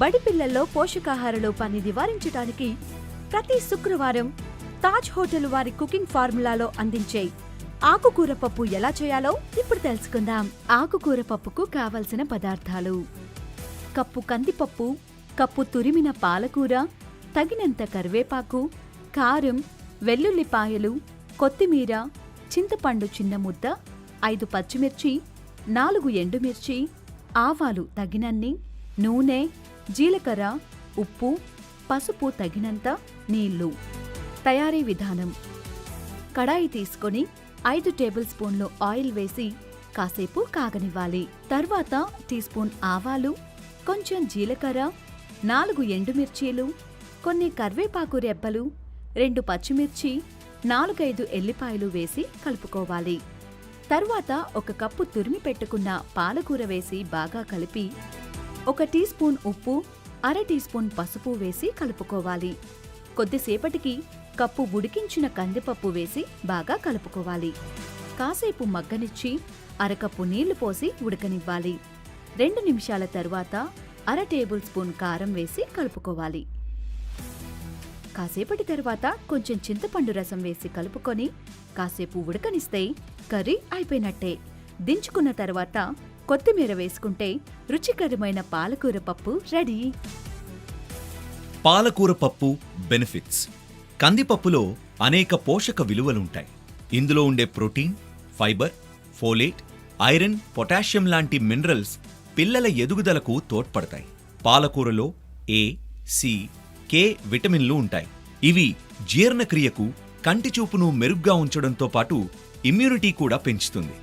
బడి పిల్లల్లో పోషకాహార లోపాన్ని నివారించడానికి ప్రతి శుక్రవారం తాజ్ హోటల్ వారి కుకింగ్ ఫార్ములాలో అందించే ఆకుకూర పప్పు ఎలా చేయాలో ఇప్పుడు తెలుసుకుందాం. ఆకుకూర పప్పుకు కావలసిన పదార్థాలు: కప్పు కందిపప్పు, కప్పు తురిమిన పాలకూర, తగినంత కరివేపాకు, కారం, వెల్లుల్లిపాయలు, కొత్తిమీర, చింతపండు చిన్న ముద్ద, 5 పచ్చిమిర్చి, 4 ఎండుమిర్చి, ఆవాలు తగినన్ని, నూనె, జీలకర్ర, ఉప్పు, పసుపు తగినంత, నీళ్లు. తయారీ విధానం: కడాయి తీసుకొని 5 టేబుల్ స్పూన్లు ఆయిల్ వేసి కాసేపు కాగనివ్వాలి. తర్వాత టీ స్పూన్ ఆవాలు, కొంచెం జీలకర్ర, 4 ఎండుమిర్చీలు, కొన్ని కరివేపాకు రెబ్బలు, 2 పచ్చిమిర్చి, 4-5 ఎల్లిపాయలు వేసి కలుపుకోవాలి. తర్వాత 1 కప్పు తురిమి పెట్టుకున్న పాలకూర వేసి బాగా కలిపి 1 టీ స్పూన్ ఉప్పు, 1/2 టీ స్పూన్ పసుపు వేసి కలుపుకోవాలి. కొద్దిసేపటికి కప్పు ఉడికించిన కందిపప్పు వేసి బాగా కలుపుకోవాలి. కాసేపు మగ్గనిచ్చి 1/2 కప్పు నీళ్లు పోసి ఉడకనివ్వాలి. 2 నిమిషాల తర్వాత 1/2 టేబుల్ స్పూన్ కారం వేసి కలుపుకోవాలి. కాసేపటి తర్వాత కొంచెం చింతపండు రసం వేసి కలుపుకొని కాసేపు ఉడకనిస్తే కర్రీ అయిపోయినట్టే. దించుకున్న తర్వాత కొత్తిమీర వేసుకుంటే రుచికరమైన పాలకూర పప్పు రెడీ. పాలకూర పప్పు బెనిఫిట్స్: కందిపప్పులో అనేక పోషక విలువలుంటాయి. ఇందులో ఉండే protein, fibre, folate, iron, potassium లాంటి మినరల్స్ పిల్లల ఎదుగుదలకు తోడ్పడతాయి. పాలకూరలో ఏ, సి, కే విటమిన్లు ఉంటాయి. ఇవి జీర్ణక్రియకు, కంటి చూపును మెరుగ్గా ఉంచడంతో పాటు ఇమ్యూనిటీ కూడా పెంచుతుంది.